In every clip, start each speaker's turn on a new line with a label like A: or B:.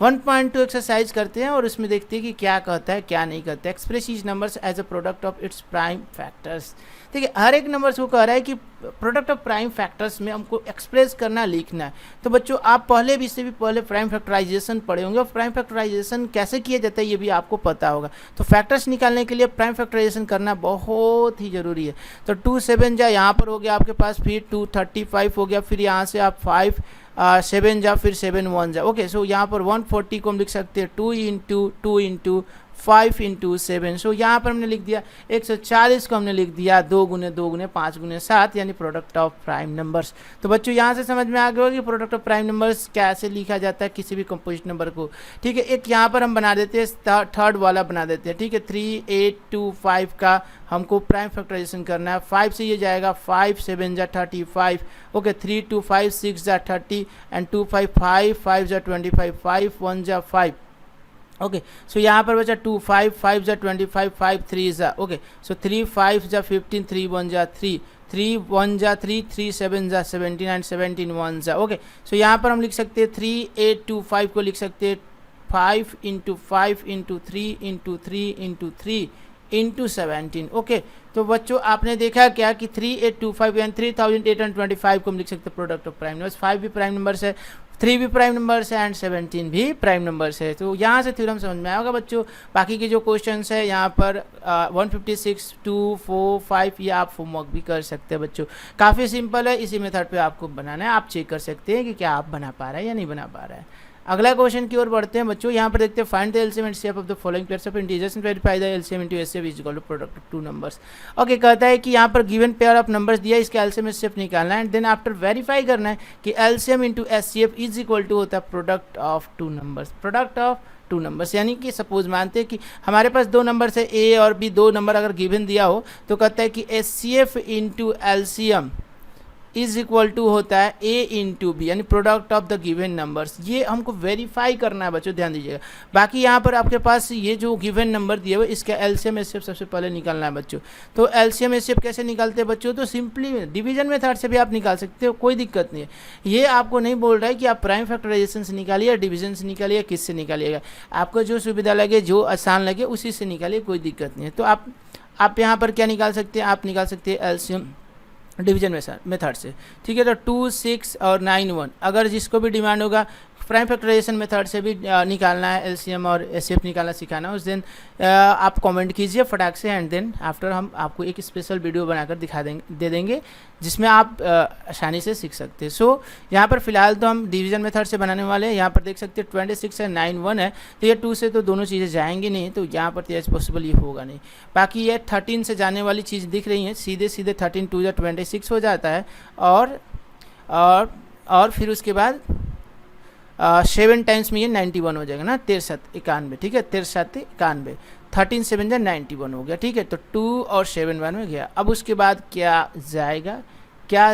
A: 1.2 exercise करते हैं और उसमें देखते हैं कि क्या कहता है क्या नहीं कहता है। Express each numbers as a product of its prime factors. ठीक है, हर एक नंबर्स को कह रहा है कि प्रोडक्ट ऑफ प्राइम फैक्टर्स में हमको एक्सप्रेस करना लिखना है। तो बच्चों आप पहले भी इससे भी पहले प्राइम फैक्टराइजेशन पढ़े होंगे और प्राइम फैक्टराइजेशन कैसे किया जाता है ये भी आपको पता होगा। तो फैक्टर्स निकालने के लिए प्राइम फैक्टराइजेशन करना बहुत ही ज़रूरी है। तो 2 7 जा यहाँ पर हो गया आपके पास, फिर 2 35 हो गया, फिर यहाँ से आप 5 7 जा, फिर 7 1 जा। ओके, सो यहाँ पर 140 को हम लिख सकते हैं 2 इंटू 5 इंटू 7। सो यहाँ पर हमने लिख दिया 140 को हमने लिख दिया 2 गुने 2 गुने 5 गुने 7, यानी प्रोडक्ट ऑफ प्राइम नंबर्स। तो बच्चों यहाँ से समझ में आ गया होगा कि प्रोडक्ट ऑफ प्राइम नंबर्स कैसे लिखा जाता है किसी भी कंपोजिट नंबर को। ठीक है, एक यहाँ पर हम बना देते हैं, थर्ड वाला बना देते हैं। ठीक है, 3 8 2 5 का हमको प्राइम फैक्टराइजेशन करना है। 5 से ये जाएगा 5 7 जा 35। ओके, 3 2 5 6 जा 30 एंड 2 5 5 5 जा 25 5 1 जा 5। ओके, सो यहाँ पर बचा 2 5 5 जा 25 5 3 जा। ओके, सो 3 5 जा 15 3 1 जा 3 3 1 जा 3 3 7 जा 17 एंड 17 1 जा। ओके, सो यहाँ पर हम लिख सकते हैं 3 8 2 5 को लिख सकते हैं 5 into 5 into 3 into 3 into 3 into 17। Okay, तो बच्चों आपने देखा क्या कि 3825 यानी 3825 को हम लिख सकते हैं प्रोडक्ट ऑफ प्राइम नंबर्स। 5 भी प्राइम नंबर्स है, 3 भी प्राइम नंबर्स है एंड 17 भी प्राइम नंबर्स है। तो यहाँ से थ्योरम समझ में आएगा बच्चों। बाकी के जो क्वेश्चंस है यहाँ पर 156 2 4 5 ये आप होमवर्क भी कर सकते हैं बच्चों। काफ़ी सिंपल है, इसी मेथड पे आपको बनाना है। आप चेक कर सकते हैं कि क्या आप बना पा रहे हैं या नहीं बना पा रहे हैं। अगला क्वेश्चन की ओर बढ़ते हैं बच्चों। यहाँ पर देखते हैं find the LCM and HCF of the following pairs of integers and verify the LCM into HCF is equal to product of two numbers. Okay, कहता है कि यहाँ पर गिवन पेयर ऑफ नंबर्स दिया, इसका एलसीएम एचसीएफ निकालना है and then after verify करना है कि LCM into HCF is equal to होता है product of two numbers. Product of two numbers यानी कि सपोज मानते हैं कि हमारे पास दो नंबर है ए और बी, दो नंबर अगर गिवन दिया हो तो कहता है कि HCF into LCM is equal to होता है ए इंटू बी, यानी product of the given numbers. ये हमको वेरीफाई करना है बच्चों, ध्यान दीजिएगा। बाकी यहाँ पर आपके पास ये जो गिवन नंबर दिए हुए इसका एलसीएम एचसीएफ सबसे पहले निकालना है बच्चों। तो एलसीएम एचसीएफ कैसे निकालते हैं बच्चों? तो सिंपली डिवीजन मेथड से भी आप निकाल सकते हो, कोई दिक्कत नहीं है। ये आपको नहीं बोल रहा है कि आप प्राइम फैक्टराइजेशन से निकालिए, डिवीजन से निकालिए, किससे निकालिएगा। आपको जो सुविधा लगे, जो आसान लगे उसी से निकालिए, कोई दिक्कत नहीं है। तो आप यहाँ पर क्या निकाल सकते हैं? आप निकाल सकते हैं एलसीएम डिवीजन मेथड से। ठीक है, तो 2 6 और 9 1 अगर जिसको भी डिमांड होगा प्राइम फैक्टराइजेशन मेथड से भी निकालना है, एलसीएम और एचसीएफ निकालना सिखाना है, उस दिन आप कमेंट कीजिए फटाक से एंड देन आफ्टर हम आपको एक स्पेशल वीडियो बनाकर दे देंगे जिसमें आप आसानी से सीख सकते हैं। सो यहाँ पर फिलहाल तो हम डिवीजन मेथड से बनाने वाले हैं। यहाँ पर देख सकते हैं 26 है 9 1 है, तो ये 2 से तो दोनों चीज़ें जाएंगी नहीं, तो यहाँ पर तो पॉसिबल ये होगा नहीं। बाकी ये 13 से जाने वाली चीज़ दिख रही है, सीधे सीधे 13 2 या 26 हो जाता है और फिर उसके बाद 7 टाइम्स में ये 91 हो जाएगा ना, 63 91। ठीक है, 63 91, 13 7 जा 91 हो गया। ठीक है, तो 2 और 7 1 में गया। अब उसके बाद क्या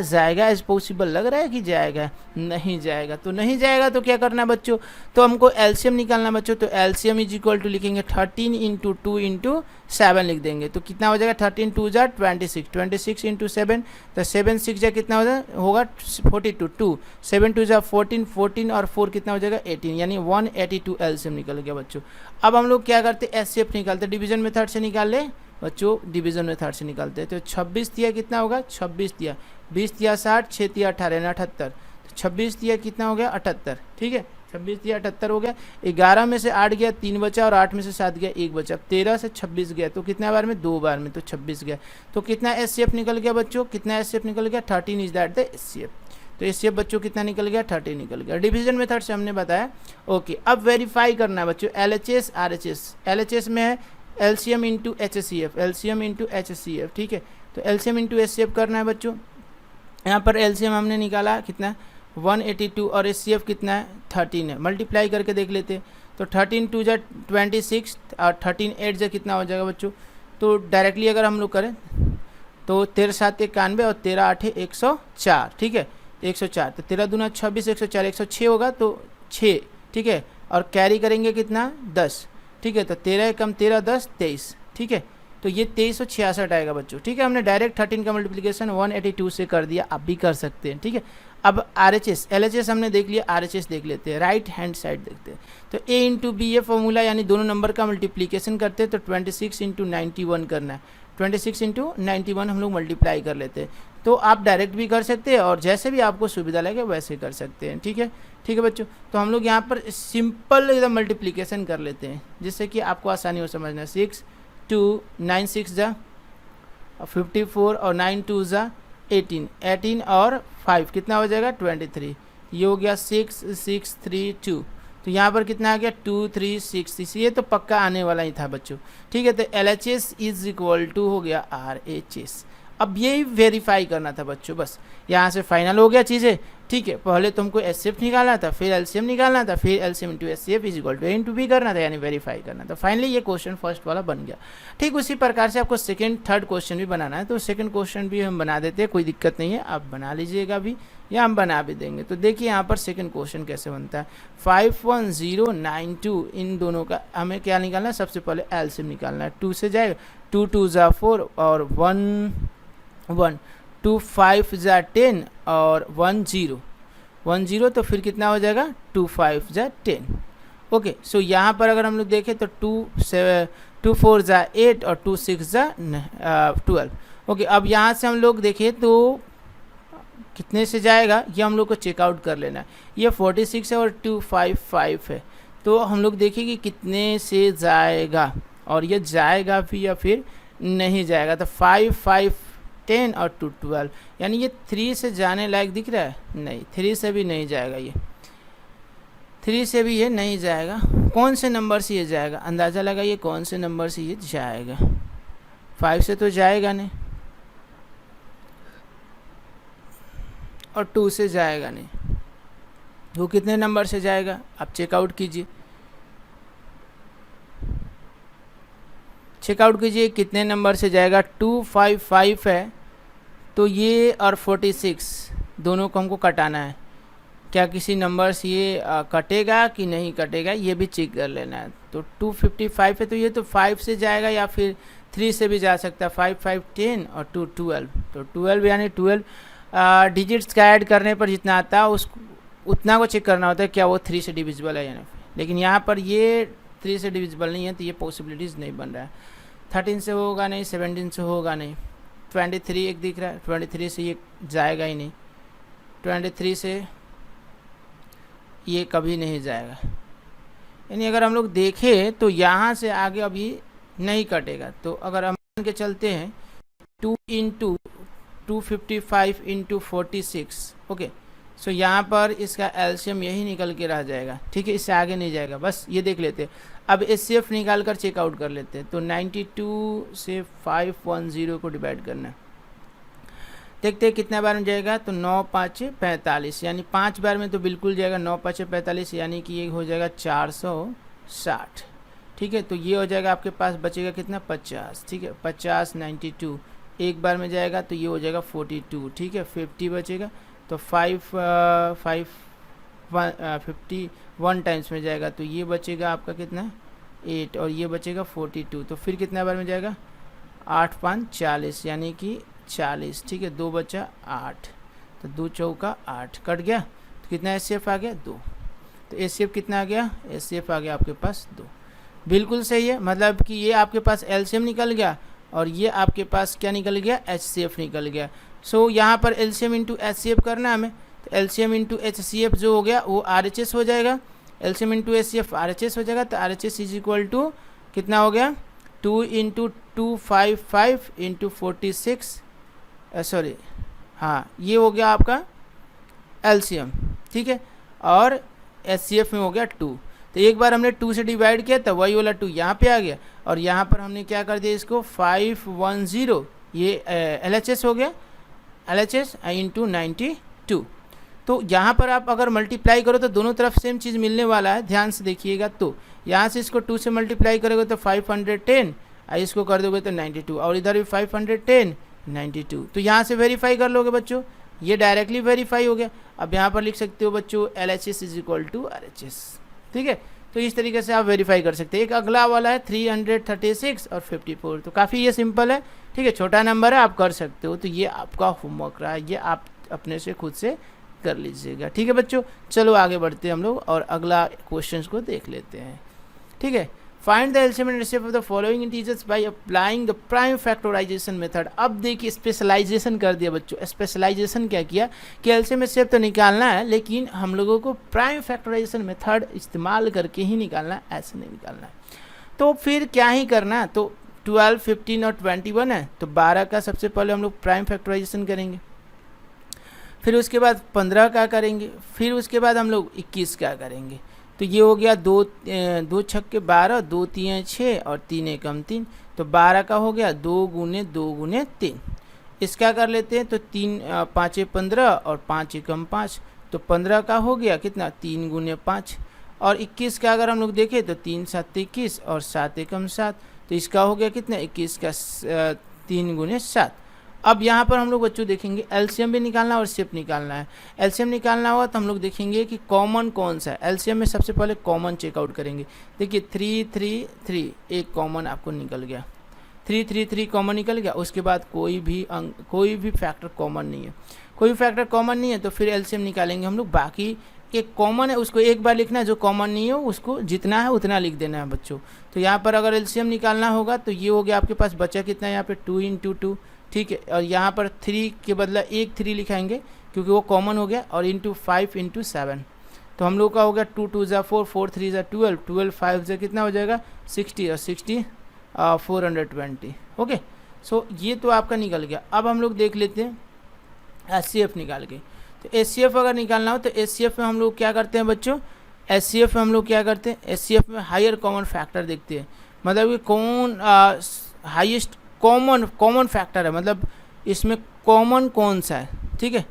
A: जाएगा? एज पॉसिबल लग रहा है कि जाएगा? नहीं जाएगा। तो नहीं जाएगा तो क्या करना है बच्चों? तो हमको एलसीएम निकालना बच्चों। तो एलसीएम इज इक्वल टू लिखेंगे 13 इंटू 2 इंटू 7 लिख देंगे। तो कितना हो जाएगा? 13 2 जा 26, 26 इंटू 7, तो 7 6 जा कितना होगा 42, 2 7 2 जा 14, 14 और 4 कितना हो जाएगा 18, यानी 182 एलसीएम निकल गया बच्चों। अब हम लोग क्या करते हैं? एचसीएफ निकालते, डिवीजन मेथड से निकाल ले बच्चों, डिवीजन मेथड से निकालते हैं। तो 26 दिया कितना होगा? 26 दिया, 20 दिया 60, 6 दिया 18 78, तो 26 दिया कितना हो गया? 78। ठीक है, 26 दिया 78 हो गया। 11 में से 8 गया, 3 बचा, और 8 में से 7 गया, 1 बचा। 13 से 26 गया, तो कितना बार में? 2 बार में, तो 26 गया। तो कितना एचसीएफ निकल गया बच्चों? कितना एचसीएफ निकल गया? 13 इज दैट द एचसीएफ। तो एचसीएफ बच्चों कितना निकल गया? 13 निकल गया। डिवीजन मेथड से हमने बताया। ओके, अब वेरीफाई करना है बच्चों एलएचएस आरएचएस। एलएचएस में है LCM into HCF, LCM into HCF. ठीक है, तो एलसीएम इंटू एचसीएफ करना है बच्चों। यहाँ पर एलसीएम हमने निकाला कितना? 182, और एचसीएफ कितना है? 13 है। मल्टीप्लाई करके देख लेते हैं। तो 13 2 जा 26 और 13 8 जा कितना हो जाएगा बच्चों? तो डायरेक्टली अगर हम लोग करें तो 13 7 91 और 13 8 104। ठीक है, 104, तो 13 दूना 26, 104 106 होगा, तो 6। ठीक है, और कैरी करेंगे कितना? 10। ठीक है, तो 13 कम 13 10 23। ठीक है, तो ये 2366 आएगा बच्चों। ठीक है, हमने डायरेक्ट 13 का मल्टीप्लिकेशन 182 से कर दिया, आप भी कर सकते हैं। ठीक है, अब RHS LHS हमने देख लिया, RHS देख लेते हैं, राइट हैंड साइड देखते हैं। तो A इंटू बी ये फॉर्मूला, यानी दोनों नंबर का मल्टीप्लीकेशन करते हैं तो 26 इंटू 91 करना है, 26 इंटू 91 हम लोग मल्टीप्लाई कर लेते हैं। तो आप डायरेक्ट भी कर सकते हैं और जैसे भी आपको सुविधा लगे वैसे कर सकते हैं। ठीक है बच्चों। तो हम लोग यहाँ पर सिंपल एकदम मल्टीप्लीकेशन कर लेते हैं जिससे कि आपको आसानी हो समझना। 6 2 9 6 जा 54 और 9 2 जा 18, 18 और 5 कितना हो जाएगा 23। ये हो गया 6 6 3 2। तो यहाँ पर कितना आ गया 2 3 6 6। ये तो पक्का आने वाला ही था बच्चों। ठीक है, तो LHS इज इक्वल टू हो गया RHS। अब यही वेरीफाई करना था बच्चों, बस यहाँ से फाइनल हो गया चीज़ें। ठीक है, पहले तुमको HCF निकालना था, फिर LCM निकालना था, फिर LCM into HCF is equal to A into B करना था, यानी वेरीफाई करना था। फाइनली ये क्वेश्चन फर्स्ट वाला बन गया। ठीक उसी प्रकार से आपको सेकंड थर्ड क्वेश्चन भी बनाना है, तो सेकंड क्वेश्चन भी हम बना देते हैं, कोई दिक्कत नहीं है, आप बना लीजिएगा भी या हम बना भी देंगे। तो देखिए यहाँ पर सेकंड क्वेश्चन कैसे बनता है। 51092 इन दोनों का हमें क्या निकालना है, सबसे पहले LCM निकालना है। 2 से जाएगा, 2 2 जा 4 और 1 1 2 5 जा 10 और 1 0 1 0। तो फिर कितना हो जाएगा 2 5 जा 10। ओके, सो यहाँ पर अगर हम लोग देखें तो 2 4 जा 8 और 2 6 जा 12। ओके, अब यहाँ से हम लोग देखें तो कितने से जाएगा ये हम लोग को चेकआउट कर लेना है। ये 46 है और 255 है, तो हम लोग देखें कि कितने से जाएगा और ये जाएगा भी या फिर नहीं जाएगा। तो 5 5 10 और 2 12, यानी ये 3 से जाने लायक दिख रहा है, नहीं 3 से भी नहीं जाएगा, ये 3 से भी ये नहीं जाएगा। कौन से नंबर से ये जाएगा, अंदाज़ा लगाइए कौन से नंबर से ये जाएगा। 5 से तो जाएगा नहीं और 2 से जाएगा नहीं, वो कितने नंबर से जाएगा आप चेकआउट कीजिए, चेकआउट कीजिए कितने नंबर से जाएगा। 255 है तो ये और 46 दोनों को हमको कटाना है, क्या किसी नंबर से ये कटेगा कि नहीं कटेगा ये भी चेक कर लेना है। तो 255 है तो ये तो 5 से जाएगा या फिर 3 से भी जा सकता है। 5 5 10 और 2 12, तो 12 यानी 12 डिजिट्स का ऐड करने पर जितना आता है उसको उतना को चेक करना होता है क्या वो 3 से डिविजिबल है या नहीं। लेकिन यहाँ पर ये 3 से डिविजिबल नहीं है तो ये पॉसिबिलिटीज़ नहीं बन रहा है। 13 से होगा नहीं, 17 से होगा नहीं, 23 एक दिख रहा है, 23 से ये जाएगा ही नहीं, 23 से ये कभी नहीं जाएगा। यानी अगर हम लोग देखें तो यहाँ से आगे अभी नहीं कटेगा। तो अगर हम मान के चलते हैं 2 इंटू 255 इंटू 46, ओके, सो यहाँ पर इसका एलसीएम यही निकल के रह जाएगा। ठीक है, इससे आगे नहीं जाएगा, बस ये देख लेते हैं। अब एचसीएफ निकाल कर चेकआउट कर लेते हैं। तो 92 से 510 को डिवाइड करना है, देखते हैं कितना बार में जाएगा। तो 9 5 45, यानी 5 बार में तो बिल्कुल जाएगा। 9 5 45 यानी कि ये हो जाएगा 460। ठीक है, तो ये हो जाएगा आपके पास बचेगा कितना 50। ठीक है, 50 92 एक बार में जाएगा तो ये हो जाएगा 42। ठीक है, 50 बचेगा तो 51 टाइम्स में जाएगा तो ये बचेगा आपका कितना 8 और ये बचेगा 42। तो फिर कितना बार में जाएगा 8 5 40 यानी कि 40। ठीक है, 2 बचा 8, तो 2 चौका 8 कट गया। तो कितना एचसीएफ आ गया 2। तो एचसीएफ कितना आ गया, एचसीएफ आ गया आपके पास 2। बिल्कुल सही है, मतलब कि ये आपके पास एलसीएम निकल गया और ये आपके पास क्या निकल गया एचसीएफ निकल गया। सो यहाँ पर एलसीएम इंटू एचसीएफ करना है हमें। तो एलसीएम इंटू एचसीएफ जो हो गया वो आरएचएस हो जाएगा। एलसीएम इंटू एचसीएफ आरएचएस हो जाएगा। तो आरएचएस इज इक्वल टू कितना हो गया 2 इंटू 255 इंटू 46, सॉरी हाँ ये हो गया आपका एलसीएम। ठीक है, और एचसीएफ में हो गया 2। तो एक बार हमने 2 से डिवाइड किया तो वही वाला 2 यहाँ पे आ गया और यहाँ पर हमने क्या कर दिया इसको 510, ये एलएचएस हो गया, एलएचएस इंटू 92। तो यहाँ पर आप अगर मल्टीप्लाई करो तो दोनों तरफ सेम चीज़ मिलने वाला है, ध्यान से देखिएगा। तो यहाँ से इसको 2 से मल्टीप्लाई करोगे तो 510, इसको कर दोगे तो 92 और इधर भी 510 92। तो यहाँ से वेरीफाई कर लोगे बच्चों, ये डायरेक्टली वेरीफाई हो गया। अब यहाँ पर लिख सकते हो बच्चों LHS is equal to RHS। ठीक है, तो इस तरीके से आप वेरीफाई कर सकते हैं। एक अगला वाला है 336 और 54, तो काफ़ी ये सिंपल है। ठीक है, छोटा नंबर है, आप कर सकते हो। तो ये आपका होमवर्क रहा है, ये आप अपने से खुद से कर लीजिएगा। ठीक है बच्चों, चलो आगे बढ़ते हैं हम लोग और अगला क्वेश्चन को देख लेते हैं। ठीक है, find the LCM and HCF of the following integers by applying the prime factorisation method. अब देखिए स्पेशलाइजेशन कर दिया बच्चों। स्पेशलाइजेशन क्या किया कि एलसीएम एचसीएफ तो निकालना है, लेकिन हम लोगों को प्राइम फैक्टराइजेशन मेथड इस्तेमाल करके ही निकालना है, ऐसे नहीं निकालना है। तो फिर क्या ही करना है, तो 12, 15 और 21 है, तो 12 का सबसे पहले हम लोग प्राइम फैक्टराइजेशन करेंगे, फिर उसके बाद 15 का करेंगे, फिर उसके बाद हम लोग 21 का करेंगे। तो ये हो गया 2 छक्के 12, 2 3 6 और 3 एकम 3, तो 12 का हो गया 2 गुने 2 गुने 3। इसका कर लेते हैं, तो 3 5 15 और 5 एकम 5, तो 15 का हो गया कितना 3 गुने 5। और 21 का अगर हम लोग देखें तो 3 7 21 और 7 एकम 7, तो इसका हो गया कितना 21 का 3 गुने 7। अब यहाँ पर हम लोग बच्चों देखेंगे एलसीएम भी निकालना और एचसीएफ निकालना है। एलसीएम निकालना होगा तो हम लोग देखेंगे कि कॉमन कौन सा है। एलसीएम में सबसे पहले कॉमन चेकआउट करेंगे। देखिए 3 3 3 एक कॉमन आपको निकल गया, 3 3 3 कॉमन निकल गया। उसके बाद कोई भी फैक्टर कॉमन नहीं है, कोई भी फैक्टर कॉमन नहीं है, तो फिर एलसीएम निकालेंगे हम लोग। बाकी एक कॉमन है उसको एक बार लिखना है, जो कॉमन नहीं हो उसको जितना है उतना लिख देना है बच्चों। तो यहाँ पर अगर एलसीएम निकालना होगा तो ये हो गया आपके पास बचा कितना है यहाँ पे 2 × 2, ठीक है। और यहाँ पर 3 के बदला एक 3 लिखाएंगे क्योंकि वो कॉमन हो गया, और इंटू 5 × 7, तो हम लोग का हो गया 2 2 = 4, 4 3 = 12, 12 5 से कितना हो जाएगा 60, और 60 420। ओके, सो ये तो आपका निकल गया। अब हम लोग देख लेते हैं एचसीएफ निकाल के। तो एचसीएफ अगर निकालना हो तो एचसीएफ में हम लोग क्या करते हैं बच्चों, एचसीएफ में हम लोग क्या करते हैं, एचसीएफ में हायर कॉमन फैक्टर देखते हैं। मतलब कि कौन हाईएस्ट कॉमन फैक्टर है, मतलब इसमें कॉमन कौन सा है, ठीक है,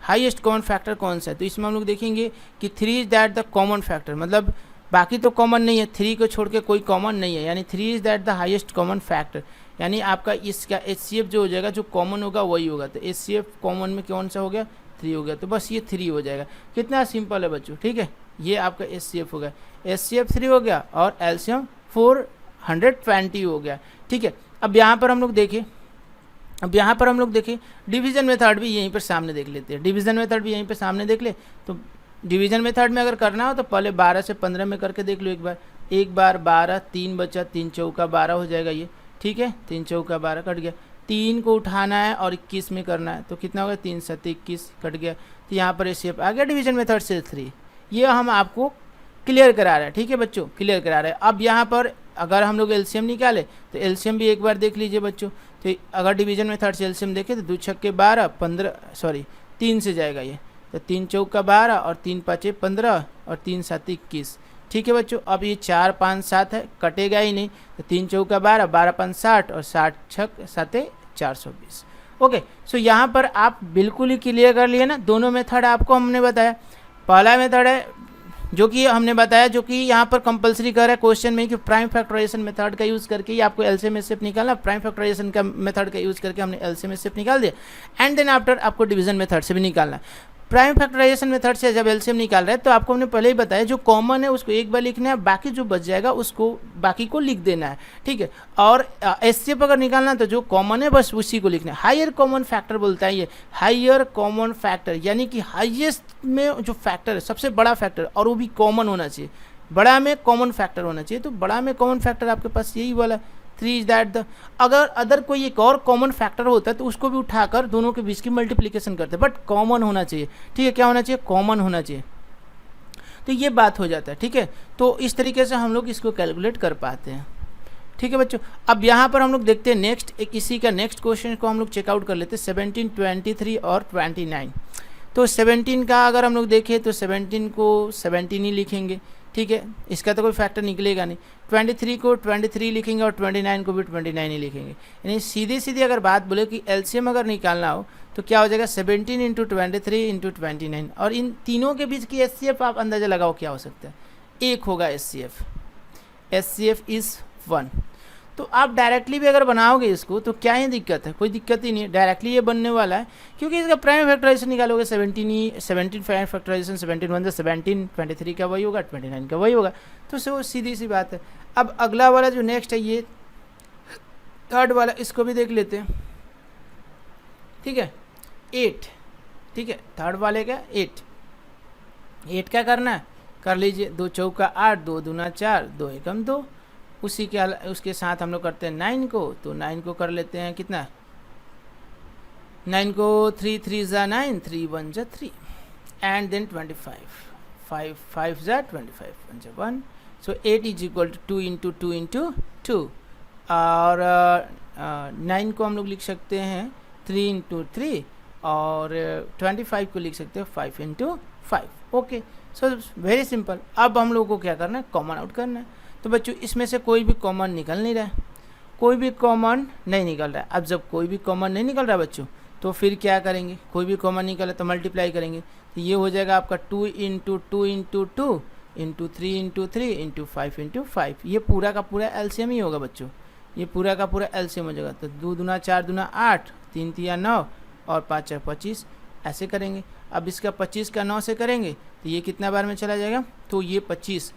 A: हाईएस्ट कॉमन फैक्टर कौन सा है। तो इसमें हम लोग देखेंगे कि 3 is that the common factor, मतलब बाकी तो कॉमन नहीं है, 3 को छोड़ के कोई कॉमन नहीं है, यानी 3 is that the highest common factor, यानी आपका इसका एचसीएफ जो हो जाएगा जो कॉमन होगा वही होगा। तो एचसीएफ कॉमन में कौन सा हो गया 3 हो गया, तो बस ये 3 हो जाएगा। कितना सिंपल है बच्चों, ठीक है, ये आपका एचसीएफ हो गया, एचसीएफ 3 हो गया और एलसीएम 420 हो गया, ठीक है। अब यहाँ पर हम लोग देखें, डिवीजन मेथड भी यहीं पर सामने देख लेते हैं। डिवीजन मेथड भी यहीं पर सामने देख ले। तो डिवीजन मेथड में अगर करना हो तो पहले 12 से 15 में करके देख लो एक बार 12, 3 बचा, 3 चौका 12 हो जाएगा ये, ठीक है, 3 चौका 12 कट गया। 3 को उठाना है और 21 में करना है, तो कितना होगा 3 7 21 कट गया। तो यहाँ पर एचसीएफ आ गया डिवीजन मेथड से 3। ये हम आपको क्लियर करा रहे हैं, ठीक है बच्चों, क्लियर करा रहे हैं। अब यहाँ पर अगर हम लोग एलसीएम निकाले तो एलसीएम भी एक बार देख लीजिए बच्चों। तो अगर डिवीजन मेथड से एलसीएम देखें तो 2 छक्के 12 15 3 से जाएगा ये, तो 3 चौका 12 और 3 5 15 और 3 7 21, ठीक है बच्चों। अब ये 4 5 7 है, कटेगा ही नहीं, तो 3 चौका 12, 12 5 60 और 60 छक 7 420। ओके, सो यहाँ पर आप बिल्कुल ही क्लियर कर लिए ना। दोनों मेथड आपको हमने बताया। पहला मेथड है जो कि हमने बताया, जो कि यहाँ पर कंपलसरी कर है क्वेश्चन में कि प्राइम फैक्टराइजेशन मेथड का यूज़ करके ही आपको एलसीएम एचसीएफ निकालना। प्राइम फैक्टराइजेशन का मेथड का यूज़ करके हमने एलसीएम एचसीएफ निकाल दिया। एंड देन आफ्टर आपको डिवीजन मेथड से भी निकालना। प्राइम फैक्टराइजेशन मेथड से जब एलसीएम निकाल रहे हैं तो आपको हमने पहले ही बताया जो कॉमन है उसको एक बार लिखना है, बाकी जो बच जाएगा उसको बाकी को लिख देना है, ठीक है। और एचसीएफ अगर निकालना है तो जो कॉमन है बस उसी को लिखना है। हायर कॉमन फैक्टर बोलता है ये, हायर कॉमन फैक्टर, यानी कि हाईएस्ट में जो फैक्टर है सबसे बड़ा फैक्टर, और वो भी कॉमन होना चाहिए, बड़ा में कॉमन फैक्टर होना चाहिए। तो बड़ा में कॉमन फैक्टर आपके पास यही वाला 3 इज दैट द, अगर अदर कोई एक और कॉमन फैक्टर होता है तो उसको भी उठाकर दोनों के बीच की मल्टीप्लिकेशन करते हैं, बट कॉमन होना चाहिए, ठीक है। क्या होना चाहिए, कॉमन होना चाहिए। तो ये बात हो जाता है, ठीक है। तो इस तरीके से हम लोग इसको कैलकुलेट कर पाते हैं, ठीक है बच्चों। अब यहाँ पर हम लोग देखते हैं नेक्स्ट, एक इसी का नेक्स्ट क्वेश्चन को हम लोग चेकआउट कर लेते हैं। 17 23 और 29। तो 17 का अगर हम लोग देखें तो 17 को 17 ही लिखेंगे, ठीक है, इसका तो कोई फैक्टर निकलेगा नहीं। 23 को 23 लिखेंगे और 29 को भी 29 ही लिखेंगे। यानी सीधी सीधी अगर बात बोले कि एलसीएम अगर निकालना हो तो क्या हो जाएगा 17 × 23 × 29, और इन तीनों के बीच की एचसीएफ आप अंदाज़ा लगाओ क्या हो सकता है, 1 होगा एचसीएफ। HCF is 1। तो आप डायरेक्टली भी अगर बनाओगे इसको तो क्या ही दिक्कत है, कोई दिक्कत ही नहीं है, डायरेक्टली ये बनने वाला है, क्योंकि इसका प्राइम फैक्टराइजेशन निकालोगे 17 प्राइम फैक्टराइजेशन 17 1 17, 23 का वही होगा, 29 का वही होगा। तो सीधी सी बात है। अब अगला वाला जो नेक्स्ट है ये थर्ड वाला, इसको भी देख लेते हैं, ठीक है। 8 ठीक है। थर्ड वाले का 8, 8 क्या करना है, कर लीजिए, 2 चौका 8, 2 दूना 4, 2 एकम 2। उसी के उसके साथ हम लोग करते हैं 9 को, तो 9 को कर लेते हैं कितना, 9 को 3 3 ज़ा 9, 3 1 ज़ा 3 एंड देन 25, 5 5 ज़ा 25, 1 ज़ा 1। So 8 is equal to 2 into 2 into 2, और 9 को हम लोग लिख सकते हैं 3 इंटू 3, और 25 को लिख सकते हैं 5 into 5। Okay, so very simple. अब हम लोग को क्या करना है, कॉमन आउट करना है। तो बच्चों इसमें से कोई भी कॉमन निकल नहीं रहा है, कोई भी कॉमन नहीं निकल रहा है। अब जब कोई भी कॉमन नहीं निकल रहा है बच्चों, तो फिर क्या करेंगे, कोई भी कॉमन निकले तो मल्टीप्लाई करेंगे। तो ये हो जाएगा आपका 2 into 2 into 2 into 3 into 3 into 5 into 5। ये पूरा का पूरा एलसीएम ही होगा बच्चों, ये पूरा का पूरा एलसीएम हो जाएगा। तो 2 दूना 4 दूना 8, 3 3 9 और 5 4 25, ऐसे करेंगे। अब इसका 25 का 9 से करेंगे तो ये कितना बार में चला जाएगा, तो ये 25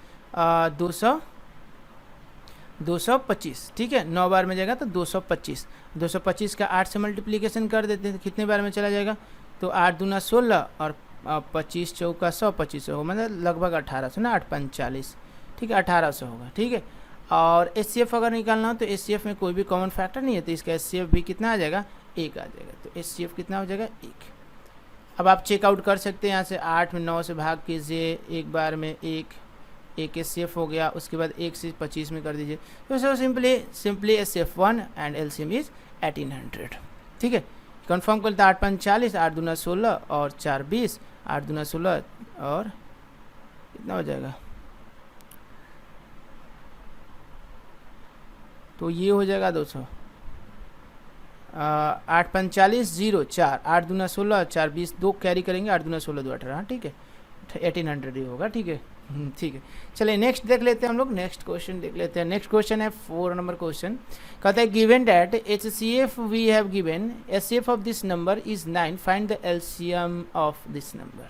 A: 225, ठीक है, 9 बार में जाएगा तो 225। 225 का 8 से मल्टीप्लिकेशन कर देते हैं तो कितने बार में चला जाएगा, तो 8 दूना 16 और 25 चौका 100, 25 होगा, मतलब लगभग 1800 ना, 8 5 40, ठीक है, 1800 होगा, ठीक है। और एचसीएफ अगर निकालना हो तो एचसीएफ में कोई भी कॉमन फैक्टर नहीं है, तो इसका एचसीएफ भी कितना आ जाएगा, 1 आ जाएगा। तो एचसीएफ कितना हो जाएगा, 1। अब आप चेकआउट कर सकते हैं यहाँ से, 8 में 9 से भाग कीजिए, एक बार में एक एचसीएफ हो गया, उसके बाद 1 से 25 में कर दीजिए। तो so simply HCF 1 and LCM is 1800, ठीक है। कंफर्म करते हैं, 8 5 40, 8 दूना 16 और 4 20, 8 दूना 16 और कितना हो जाएगा, तो ये हो जाएगा 200, 8 5 40 0 4, 8 दूना 16 4 20, 2 कैरी करेंगे, 8 दूना 16 2 18, ठीक है, 1800 ही होगा, ठीक है, ठीक है। चलिए नेक्स्ट देख लेते हैं हम लोग, नेक्स्ट क्वेश्चन देख लेते हैं। नेक्स्ट क्वेश्चन है 4 नंबर क्वेश्चन, कहता है given that HCF we have given HCF of this number is 9, find the LCM of this number.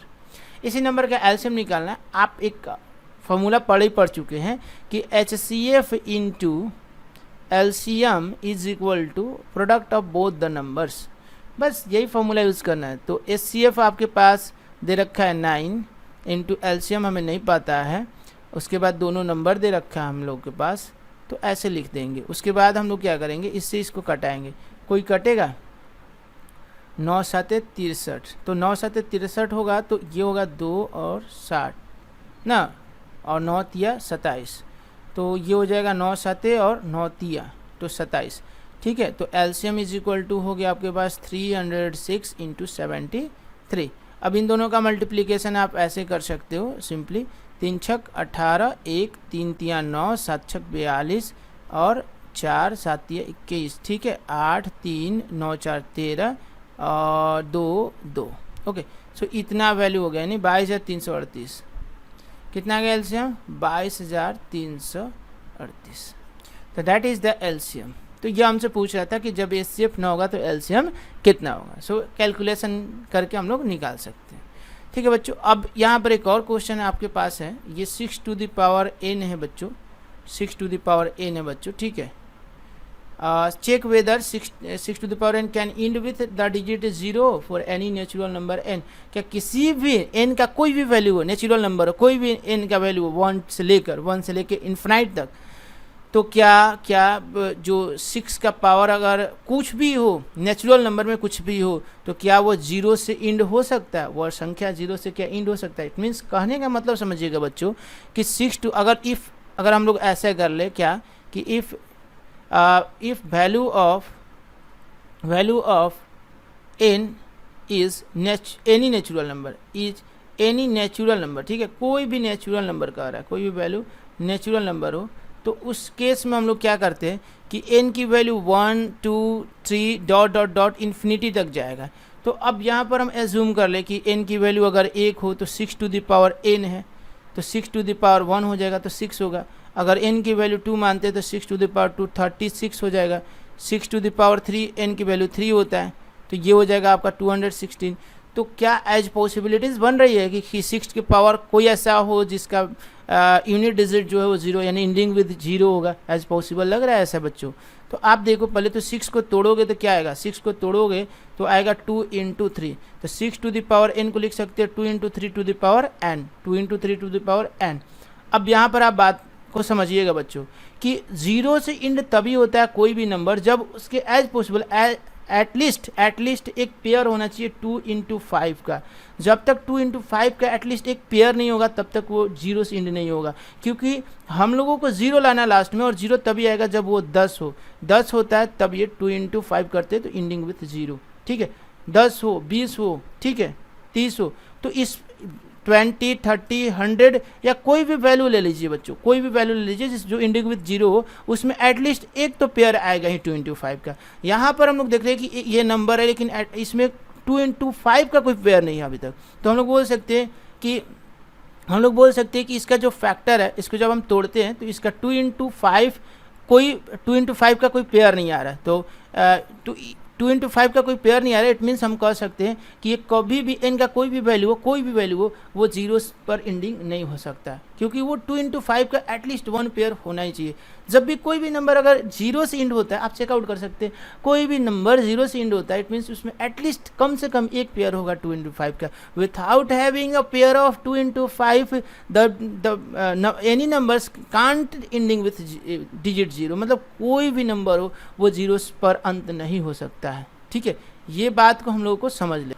A: इसी नंबर का एलसीएम निकालना है। आप एक फॉर्मूला पढ़ चुके हैं कि HCF into LCM is equal to product of both the numbers, बस यही फॉर्मूला यूज़ करना है। तो एचसीएफ आपके पास दे रखा है 9 इंटू एलसीएम हमें नहीं पता है, उसके बाद दोनों नंबर दे रखा है हम लोग के पास, तो ऐसे लिख देंगे। उसके बाद हम लोग क्या करेंगे, इससे इसको कटाएंगे, कोई कटेगा, 9 7 63, तो 9 7 63 होगा, तो ये होगा 2 और 60 ना, और 9 3 27, तो ये हो जाएगा 9 7 और 9 3 तो 27, ठीक है। तो एलसीएम इज इक्वल टू हो गया आपके पास 306 इंटू 73। अब इन दोनों का मल्टीप्लिकेशन आप ऐसे कर सकते हो सिंपली, 3 छक 18, 1 3 3 9, 7 छक 42 और 4 7 21, ठीक है, 8 3 9 4 13 और 2 2। ओके, सो इतना वैल्यू हो गया, यानी 22,338। कितना गया एलसीएम, 22,338। तो दैट इज़ द एलसीएम। तो ये हमसे पूछ रहा था कि जब एचसीएफ ना होगा तो एलसीएम कितना होगा। सो कैलकुलेशन करके हम लोग निकाल सकते हैं, ठीक है बच्चों। अब यहाँ पर एक और क्वेश्चन आपके पास है, ये 6 टू द पावर n है बच्चों, 6 टू द पावर n है बच्चों, ठीक है। Check whether 6 to the power n can end with the digit 0 for any natural number n। क्या किसी भी n का कोई भी वैल्यू हो, नेचुरल नंबर हो, कोई भी n का वैल्यू हो 1 से लेकर इन्फिनाइट तक, तो क्या जो 6 का पावर अगर कुछ भी हो, नेचुरल नंबर में कुछ भी हो, तो क्या वो 0 से इंड हो सकता है, वह संख्या 0 से क्या इंड हो सकता है। इट मीन्स कहने का मतलब समझिएगा बच्चों कि 6 टू अगर हम लोग ऐसे कर ले क्या कि if value of n is any natural number, ठीक है, कोई भी नेचुरल नंबर कह रहा है, कोई भी वैल्यू नेचुरल नंबर हो, तो उस केस में हम लोग क्या करते हैं कि n की वैल्यू 1 2 3 डॉट इन्फिनिटी तक जाएगा। तो अब यहाँ पर हम एज्यूम कर ले कि n की वैल्यू अगर 1 हो तो 6 टू द पावर n है, तो 6 टू द पावर 1 हो जाएगा तो 6 होगा। अगर n की वैल्यू 2 मानते हैं तो 6 टू द पावर 2 36 हो जाएगा। 6 टू द पावर 3 n की वैल्यू 3 होता है, तो ये हो जाएगा आपका 216। तो क्या एज पॉसिबिलिटीज़ बन रही है कि 6 की पावर कोई ऐसा हो जिसका यूनिट डिजिट जो है वो 0 यानी एंडिंग विद 0 होगा, एज पॉसिबल लग रहा है ऐसा बच्चों? तो आप देखो पहले तो 6 को तोड़ोगे तो क्या आएगा, 6 को तोड़ोगे तो आएगा 2 × 3, तो 6 टू द पावर n को लिख सकते हैं 2 × 3 to the power n, 2 × 3 to the power n। अब यहाँ पर आप बात को समझिएगा बच्चों कि 0 से इंड तभी होता है कोई भी नंबर जब उसके एज पॉसिबल एटलीस्ट एक पेयर होना चाहिए 2 × 5 का। जब तक 2 × 5 का एटलीस्ट एक पेयर नहीं होगा तब तक वो 0 से इंड नहीं होगा, क्योंकि हम लोगों को 0 लाना लास्ट में, और 0 तभी आएगा जब वो 10 हो। 10 होता है तब ये 2 × 5 करते हैं तो इंडिंग विथ 0, ठीक है। 10 हो, 20 हो, ठीक है, 30 हो, तो इस 20, 30, 100 या कोई भी वैल्यू ले लीजिए बच्चों, कोई भी वैल्यू ले लीजिए जिस जो इंडिंग विथ 0 हो, उसमें एटलीस्ट एक तो पेयर आएगा ही 2 × 5 का। यहाँ पर हम लोग देख रहे हैं कि ये नंबर है लेकिन इसमें 2 × 5 का कोई पेयर नहीं है अभी तक, तो हम लोग बोल सकते हैं कि इसका जो फैक्टर है, इसको जब हम तोड़ते हैं तो इसका 2 × 5 2 × 5 का कोई पेयर नहीं आ रहा है, तो 2 × 5 का कोई पेयर नहीं आ रहा है। इट मीन्स हम कह सकते हैं कि ये कभी भी n का कोई भी वैल्यू हो वो 0 पर एंडिंग नहीं हो सकता, क्योंकि वो 2 × 5 का एटलीस्ट 1 पेयर होना ही चाहिए। जब भी कोई भी नंबर अगर 0 से इंड होता है, आप चेकआउट कर सकते हैं, कोई भी नंबर 0 से इंड होता है, इट मीन्स उसमें एटलीस्ट कम से कम एक पेयर होगा 2 × 5 का। Without having a pair of 2 × 5 any numbers can't ending with digit 0, मतलब कोई भी नंबर हो वो 0 पर अंत नहीं हो सकता है, ठीक है। ये बात को हम लोगों को समझ ले।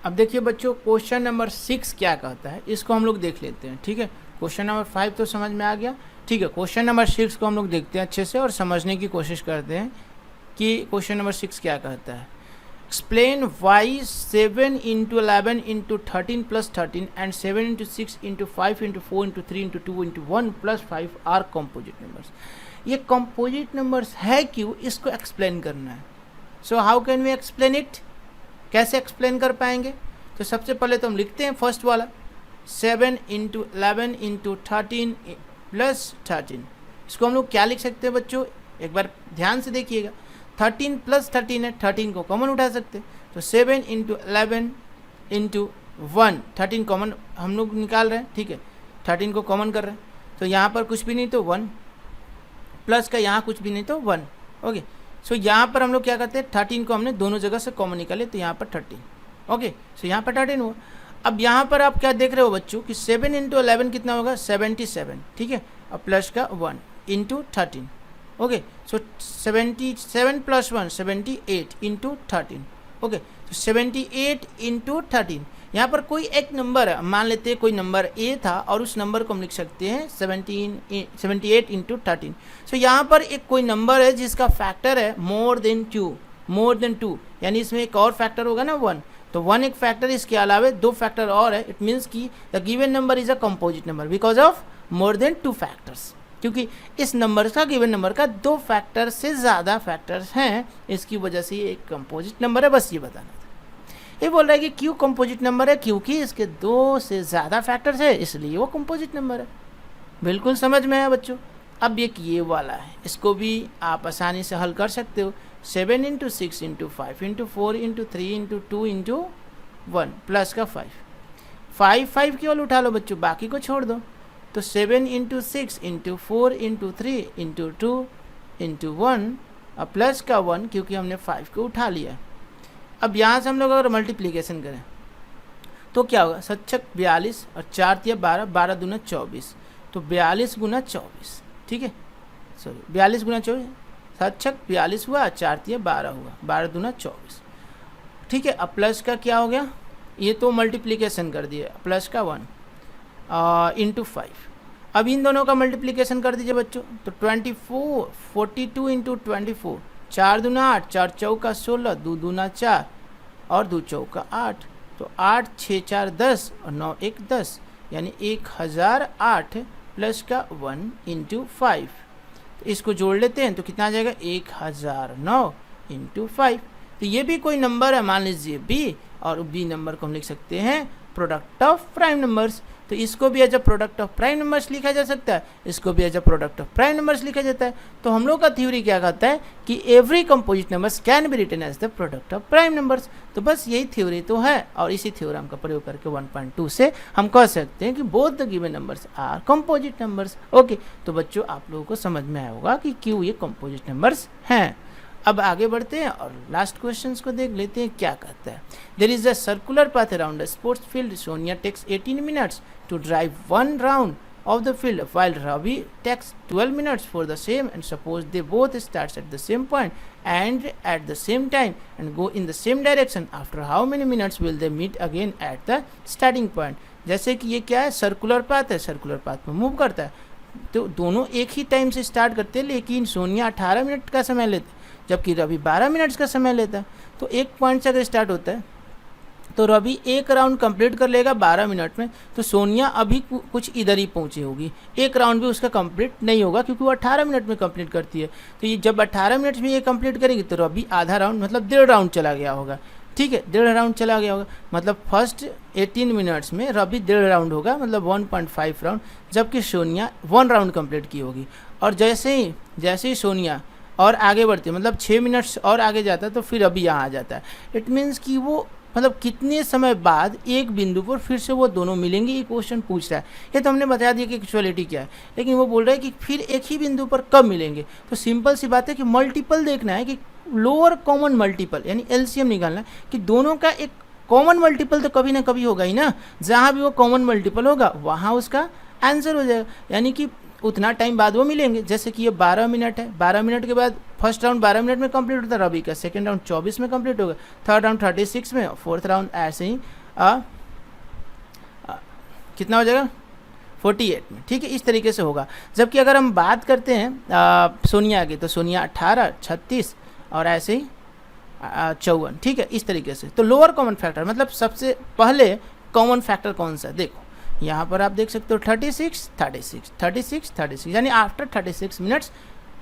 A: अब देखिए बच्चों क्वेश्चन नंबर 6 क्या कहता है, इसको हम लोग देख लेते हैं, ठीक है। क्वेश्चन नंबर 5 तो समझ में आ गया, ठीक है। क्वेश्चन नंबर 6 को हम लोग देखते हैं अच्छे से और समझने की कोशिश करते हैं कि क्वेश्चन नंबर 6 क्या कहता है। Explain why 7 × 11 × 13 + 13 and 7 × 6 × 5 × 4 × 3 × 2 × 1 + 5 are composite numbers. ये कंपोजिट नंबर्स है क्यों, इसको एक्सप्लेन करना है। So how can we explain it, कैसे एक्सप्लेन कर पाएंगे? तो सबसे पहले तो हम लिखते हैं फर्स्ट वाला 7 × 11 × 13 + 13। इसको हम लोग क्या लिख सकते हैं बच्चों, एक बार ध्यान से देखिएगा। 13 + 13 है, 13 को कॉमन उठा सकते हैं, तो 7 × 11 × 1, 13 कॉमन हम लोग निकाल रहे हैं, ठीक है। 13 को कॉमन कर रहे हैं, तो यहाँ पर कुछ भी नहीं तो 1, प्लस का यहाँ कुछ भी नहीं तो 1, ओके। सो यहाँ पर हम लोग क्या करते हैं, 13 को हमने दोनों जगह से कॉमन निकाले, तो यहाँ पर 13, ओके। सो यहाँ पर 13 हुआ। अब यहाँ पर आप क्या देख रहे हो बच्चों कि 7 × 11 कितना होगा, 77, ठीक है, और प्लस का 1 × 13, ओके। सो 77 + 1 78 × 13, ओके। तो 78 × 13, यहाँ पर कोई एक नंबर है, मान लेते हैं कोई नंबर a था और उस नंबर को हम लिख सकते हैं 78 × 13। सो यहाँ पर एक कोई नंबर है जिसका फैक्टर है मोर देन 2, यानी इसमें एक और फैक्टर होगा ना 1, तो 1 एक फैक्टर, इसके अलावा 2 फैक्टर और है। इट मीन्स कि the given number is a composite number because of more than 2 factors, क्योंकि इस नंबर का गिवन नंबर का 2 फैक्टर से ज़्यादा फैक्टर्स हैं, इसकी वजह से ये एक कंपोजिट नंबर है। बस ये बताना था। ये बोल रहा है कि क्यों कंपोजिट नंबर है, क्योंकि इसके 2 से ज़्यादा फैक्टर्स है, इसलिए वो कंपोजिट नंबर है। बिल्कुल समझ में आया बच्चों। अब ये वाला है, इसको भी आप आसानी से हल कर सकते हो। 7 × 6 × 5 × 4 × 3 × 2 × 1 प्लस का 5 केवल उठा लो बच्चों, बाकी को छोड़ दो। तो 7 × 6 × 4 × 3 × 2 × 1 और प्लस का 1, क्योंकि हमने 5 को उठा लिया। अब यहाँ से हम लोग अगर मल्टीप्लिकेशन करें तो क्या होगा, 7 × 42 और 4 × 12, 12 दूना 24, तो 42 × 24, ठीक है, सॉरी 42 × 24, 7 × 42 हुआ, 4 × 12 हुआ, 12 दूना 24, ठीक है। अब प्लस का क्या हो गया, ये तो मल्टीप्लिकेशन कर दिए, प्लस का 1 × 5। अब इन दोनों का मल्टीप्लिकेशन कर दीजिए बच्चों, तो 42 × 24, 4 दूना 8, 4 चौका 16, 2 दूना 4 और 2 चौका 8, तो 8 6 4 10 और 9 1 10, यानी 1008 प्लस का 1 × 5। तो इसको जोड़ लेते हैं तो कितना आ जाएगा, 1009 × 5। तो ये भी कोई नंबर है, मान लीजिए b, और b नंबर को हम लिख सकते हैं प्रोडक्ट ऑफ प्राइम नंबर्स। तो इसको भी as a product of prime numbers लिखा जा सकता है, इसको भी as a product of prime numbers लिखा जाता है। तो हम लोग का थ्योरी क्या कहता है कि every composite numbers can be written as the product of prime numbers. तो बस यही थ्योरी तो है, और इसी थ्योरम का प्रयोग करके 1.2 से हम कह सकते हैं कि both the given numbers are composite numbers. Okay, तो बच्चों आप लोगों को समझ में आया होगा कि क्यों ये कंपोजिट नंबर्स हैं। अब आगे बढ़ते हैं और लास्ट क्वेश्चंस को देख लेते हैं क्या कहता है। There is a circular path around a sports field. Sonia takes 18 minutes to drive one round of the field while Ravi takes 12 minutes for the same, and suppose they both starts at the same point and at the same time and go in the same direction, after how many minutes will they meet again at the starting point। जैसे कि ये क्या है, circular path है, circular path में move करता है, तो दोनों एक ही टाइम से स्टार्ट करते हैं, लेकिन सोनिया 18 मिनट का समय लेते जबकि रवि 12 मिनट्स का समय लेता है। तो एक पॉइंट से अगर स्टार्ट होता है तो रवि एक राउंड कंप्लीट कर लेगा 12 मिनट में, तो सोनिया अभी कुछ इधर ही पहुंची होगी, एक राउंड भी उसका कंप्लीट नहीं होगा क्योंकि वो 18 मिनट में कंप्लीट करती है। तो ये जब 18 मिनट में ये कंप्लीट करेगी तो रवि आधा राउंड मतलब 1.5 राउंड चला गया होगा। ठीक है, 1.5 राउंड चला गया होगा, मतलब फर्स्ट 18 मिनट्स में रवि 1.5 राउंड होगा, मतलब 1.5 राउंड, जबकि सोनिया 1 राउंड कंप्लीट की होगी। और जैसे ही सोनिया और आगे बढ़ती है, मतलब 6 मिनट्स और आगे जाता है, तो फिर रवि यहाँ आ जाता है। इट मीन्स कि वो मतलब कितने समय बाद एक बिंदु पर फिर से वो दोनों मिलेंगे, ये क्वेश्चन पूछ रहा है। ये तो हमने बता दिया कि एक्चुअलिटी क्या है, लेकिन वो बोल रहा है कि फिर एक ही बिंदु पर कब मिलेंगे। तो सिंपल सी बात है कि मल्टीपल देखना है, कि लोअर कॉमन मल्टीपल यानी एलसीएम निकालना है, कि दोनों का एक कॉमन मल्टीपल तो कभी ना कभी होगा ही ना। जहाँ भी वो कॉमन मल्टीपल होगा वहाँ उसका आंसर हो जाएगा, यानी कि उतना टाइम बाद वो मिलेंगे। जैसे कि ये 12 मिनट है, 12 मिनट के बाद फर्स्ट राउंड 12 मिनट में कंप्लीट होता है रवि का, सेकंड राउंड 24 में कंप्लीट होगा, थर्ड राउंड 36 में, फोर्थ राउंड ऐसे ही कितना हो जाएगा 48 में। ठीक है, इस तरीके से होगा। जबकि अगर हम बात करते हैं सोनिया की, तो सोनिया 18, 36 और ऐसे ही 54। ठीक है, इस तरीके से। तो लोअर कॉमन फैक्टर मतलब सबसे पहले कॉमन फैक्टर कौन सा है, देखो यहाँ पर आप देख सकते हो 36, 36, 36, 36, यानी आफ्टर 36 मिनट्स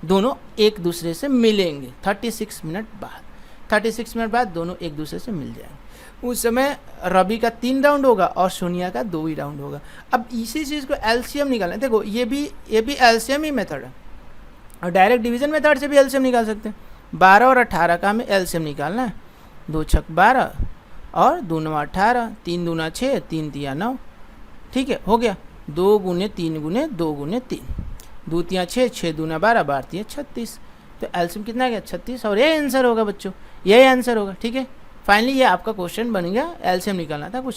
A: दोनों एक दूसरे से मिलेंगे। 36 मिनट बाद दोनों एक दूसरे से मिल जाएंगे। उस समय रवि का 3 राउंड होगा और सोनिया का 2 ही राउंड होगा। अब इसी चीज़ को एलसीएम निकालना है। देखो ये भी एलसीएम ही मेथड है, और डायरेक्ट डिवीजन मेथड से भी एलसीएम निकाल सकते हैं। 12 और 18 का हमें एलसीएम निकालना है। 2 छक 12 और 2 9 18, 3 दूना 6, 3 तिया 9। ठीक है, हो गया। 2 गुने 3 गुने 2 गुने 3, 2 तिया 6, 6 दूना 12, 12 तिया 36। तो एलसीएम कितना आ गया 36, और ये आंसर होगा बच्चों, यही आंसर होगा। ठीक है, फाइनली ये आपका क्वेश्चन बन गया, एलसीएम निकालना था कुछ